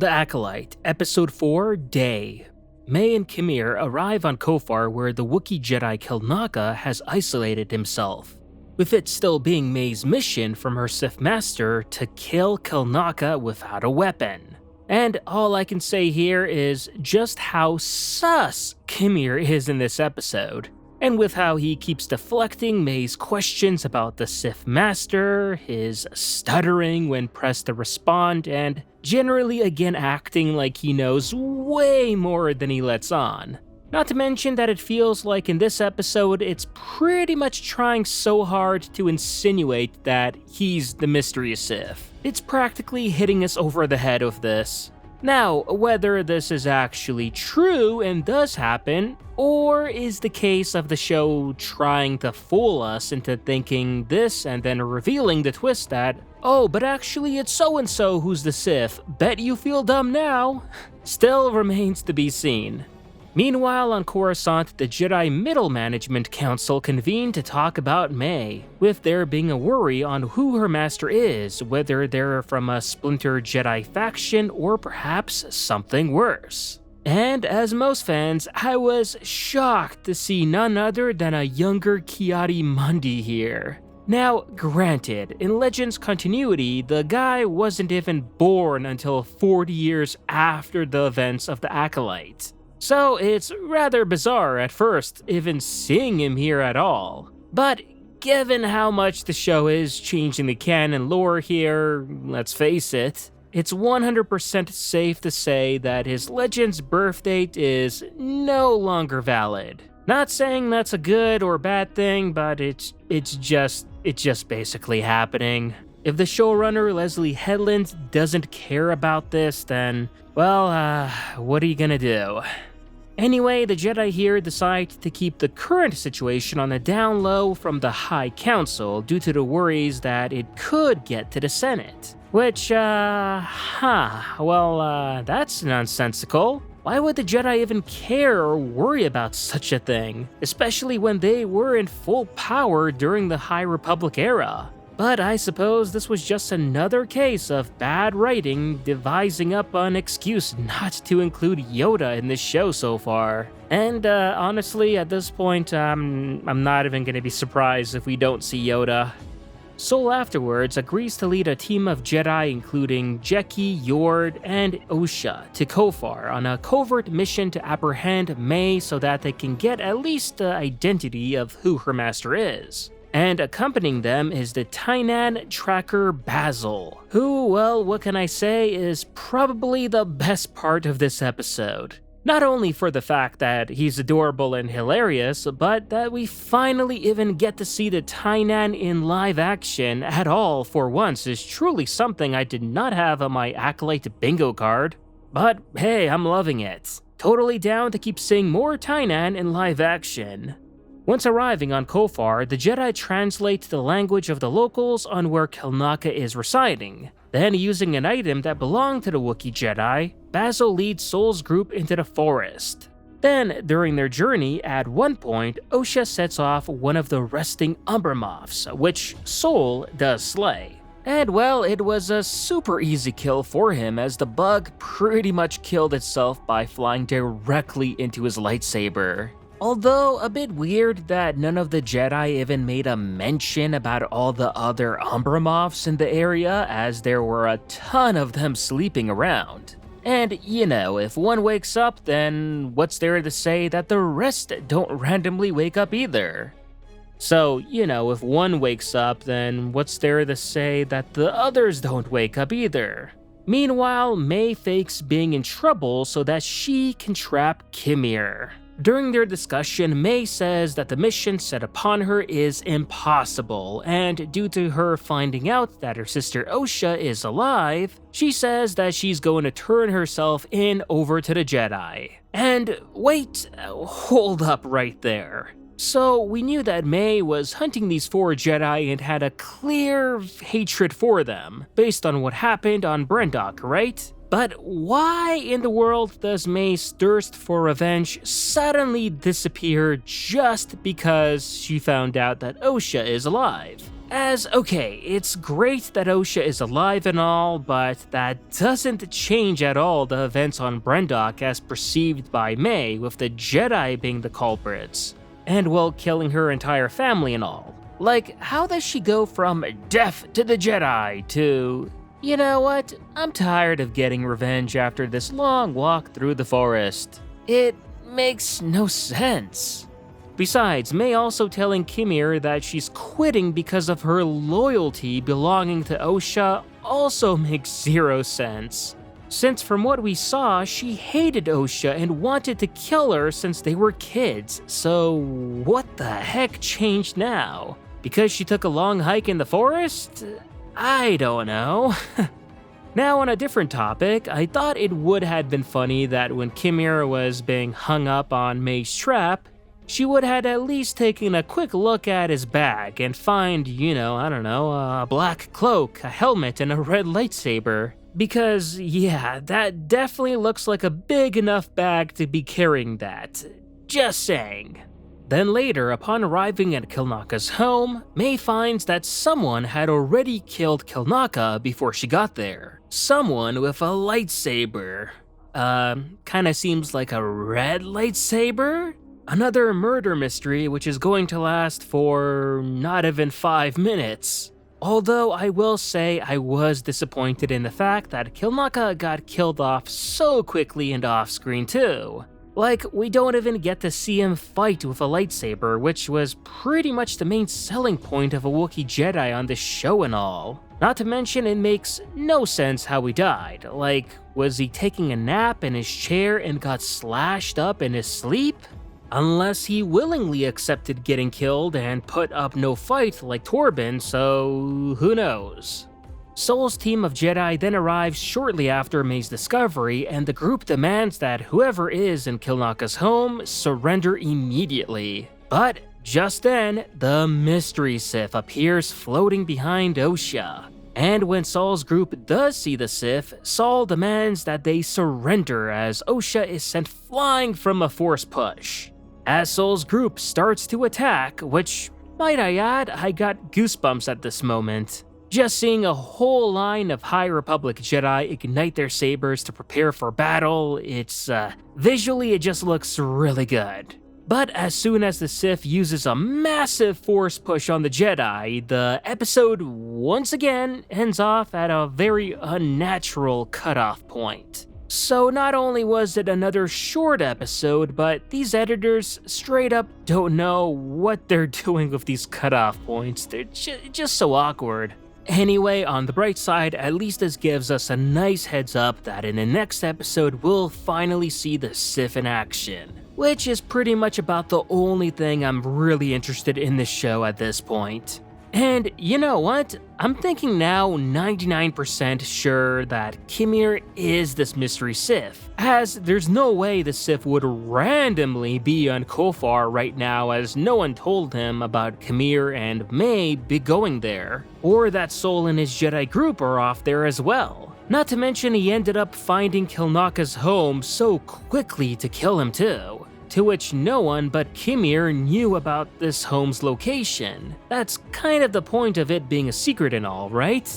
The Acolyte, Episode 4, Day. May and Kimir arrive on Kofar where the Wookiee Jedi Kelnaka has isolated himself, with it still being May's mission from her Sith Master to kill Kelnaka without a weapon. And all I can say here is just how sus Kimir is in this episode, and with how he keeps deflecting May's questions about the Sith Master, his stuttering when pressed to respond, and generally again acting like he knows way more than he lets on. Not to mention that it feels like in this episode it's pretty much trying so hard to insinuate that he's the mystery Sith. It's practically hitting us over the head with this. Now, whether this is actually true and does happen, or is the case of the show trying to fool us into thinking this and then revealing the twist that, oh, but actually it's so-and-so who's the Sith, bet you feel dumb now, still remains to be seen. Meanwhile, on Coruscant, the Jedi Middle Management Council convened to talk about May, with there being a worry on who her master is, whether they're from a splinter Jedi faction or perhaps something worse. And as most fans, I was shocked to see none other than a younger Ki-Adi-Mundi here. Now, granted, in Legends continuity, the guy wasn't even born until 40 years after the events of the Acolyte. So it's rather bizarre at first, even seeing him here at all. But given how much the show is changing the canon lore here, let's face it, it's 100% safe to say that his Legends birth date is no longer valid. Not saying that's a good or bad thing, but it's just basically happening. If the showrunner Leslie Headland doesn't care about this, then, well, what are you gonna do? Anyway, the Jedi here decide to keep the current situation on the down low from the High Council due to the worries that it could get to the Senate. Which, that's nonsensical. Why would the Jedi even care or worry about such a thing, especially when they were in full power during the High Republic era? But I suppose this was just another case of bad writing devising up an excuse not to include Yoda in this show so far. And honestly, at this point, I'm not even going to be surprised if we don't see Yoda. Sol afterwards agrees to lead a team of Jedi including Jeki, Yord, and Osha to Kofar on a covert mission to apprehend May so that they can get at least the identity of who her master is. And accompanying them is the Tainan tracker Basil, who, well, what can I say, is probably the best part of this episode. Not only for the fact that he's adorable and hilarious, but that we finally even get to see the Tainan in live action at all for once is truly something I did not have on my Acolyte bingo card. But hey, I'm loving it. Totally down to keep seeing more Tainan in live action. Once arriving on Kofar, the Jedi translate the language of the locals on where Kelnaka is residing. Then, using an item that belonged to the Wookiee Jedi, Basil leads Sol's group into the forest. Then, during their journey, at one point, Osha sets off one of the resting Umbra Moths, which Sol does slay. And well, it was a super easy kill for him as the bug pretty much killed itself by flying directly into his lightsaber. Although a bit weird that none of the Jedi even made a mention about all the other Umbra Moths in the area, as there were a ton of them sleeping around. And you know, if one wakes up, then what's there to say that the rest don't randomly wake up either? So, you know, if one wakes up, then what's there to say that the others don't wake up either? Meanwhile, May fakes being in trouble so that she can trap Kimir. During their discussion, May says that the mission set upon her is impossible, and due to her finding out that her sister Osha is alive, she says that she's going to turn herself in over to the Jedi. And wait, hold up right there. So we knew that May was hunting these 4 Jedi and had a clear hatred for them, based on what happened on Brendok, right? But why in the world does May's thirst for revenge suddenly disappear just because she found out that Osha is alive? Okay, it's great that Osha is alive and all, but that doesn't change at all the events on Brendok as perceived by May, with the Jedi being the culprits, and well, killing her entire family and all. Like, how does she go from death to the Jedi to, you know what, I'm tired of getting revenge after this long walk through the forest? It makes no sense. Besides, May also telling Kimir that she's quitting because of her loyalty belonging to Osha also makes zero sense. Since from what we saw, she hated Osha and wanted to kill her since they were kids, so what the heck changed now? Because she took a long hike in the forest? I don't know. Now on a different topic, I thought it would have been funny that when Kimir was being hung up on May's trap, she would have at least taken a quick look at his bag and find, a black cloak, a helmet, and a red lightsaber. Because, yeah, that definitely looks like a big enough bag to be carrying that. Just saying. Then later, upon arriving at Kilnaka's home, May finds that someone had already killed Kilnaka before she got there. Someone with a lightsaber. Kinda seems like a red lightsaber? Another murder mystery which is going to last for not even 5 minutes. Although I will say I was disappointed in the fact that Kilnaka got killed off so quickly and off screen too. Like, we don't even get to see him fight with a lightsaber, which was pretty much the main selling point of a Wookiee Jedi on this show and all. Not to mention it makes no sense how he died. Like, was he taking a nap in his chair and got slashed up in his sleep? Unless he willingly accepted getting killed and put up no fight like Torben, so who knows? Soul's team of Jedi then arrives shortly after May's discovery, and the group demands that whoever is in Kilnaka's home surrender immediately. But just then, the mystery Sith appears floating behind Osha. And when Saul's group does see the Sith, Saul demands that they surrender as Osha is sent flying from a force push. As Saul's group starts to attack, which, might I add, I got goosebumps at this moment. Just seeing a whole line of High Republic Jedi ignite their sabers to prepare for battle, visually it just looks really good. But as soon as the Sith uses a massive force push on the Jedi, the episode once again ends off at a very unnatural cutoff point. So not only was it another short episode, but these editors straight up don't know what they're doing with these cutoff points. They're just so awkward. Anyway, on the bright side, at least this gives us a nice heads up that in the next episode we'll finally see the Sith in action, which is pretty much about the only thing I'm really interested in this show at this point. And you know what? I'm thinking now 99% sure that Kimir is this mystery Sith, as there's no way the Sith would randomly be on Kofar right now as no one told him about Kimir and May be going there, or that Soul and his Jedi group are off there as well. Not to mention he ended up finding Kilnaka's home so quickly to kill him too. To which no one but Kimir knew about this home's location. That's kind of the point of it being a secret and all, right?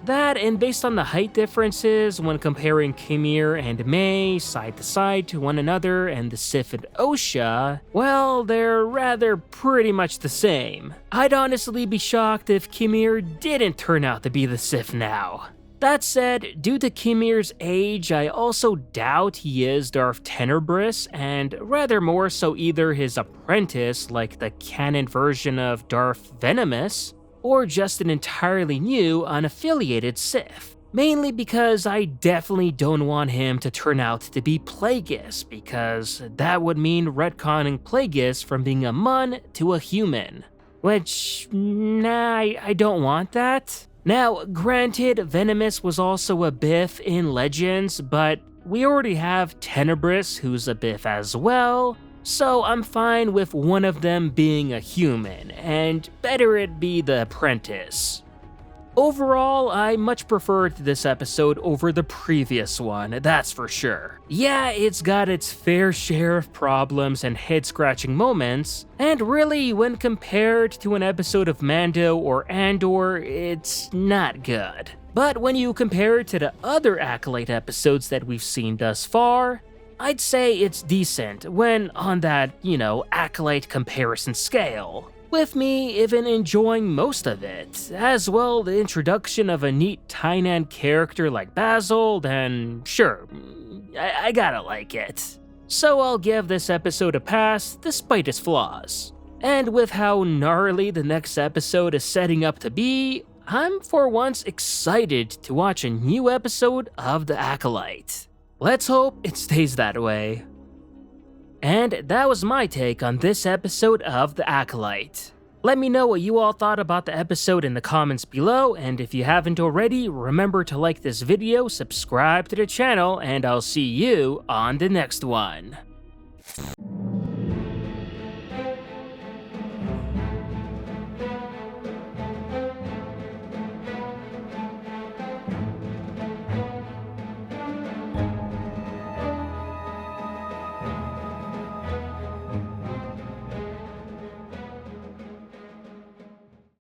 That, and based on the height differences when comparing Kimir and May side to side to one another and the Sith and Osha, well, they're rather pretty much the same. I'd honestly be shocked if Kimir didn't turn out to be the Sith now. That said, due to Kimir's age, I also doubt he is Darth Tenebrous, and rather more so either his apprentice like the canon version of Darth Venomous, or just an entirely new, unaffiliated Sith. Mainly because I definitely don't want him to turn out to be Plagueis, because that would mean retconning Plagueis from being a Mun to a human. Which, nah, I don't want that. Now, granted, Venomous was also a Biff in Legends, but we already have Tenebrous, who's a Biff as well, so I'm fine with one of them being a human, and better it be the apprentice. Overall, I much preferred this episode over the previous one, that's for sure. Yeah, it's got its fair share of problems and head-scratching moments, and really, when compared to an episode of Mando or Andor, it's not good. But when you compare it to the other Acolyte episodes that we've seen thus far, I'd say it's decent when on that, Acolyte comparison scale. With me even enjoying most of it. As well, the introduction of a neat Tainan character like Basil, then sure, I gotta like it. So I'll give this episode a pass despite its flaws. And with how gnarly the next episode is setting up to be, I'm for once excited to watch a new episode of The Acolyte. Let's hope it stays that way. And that was my take on this episode of The Acolyte. Let me know what you all thought about the episode in the comments below, and if you haven't already, remember to like this video, subscribe to the channel, and I'll see you on the next one.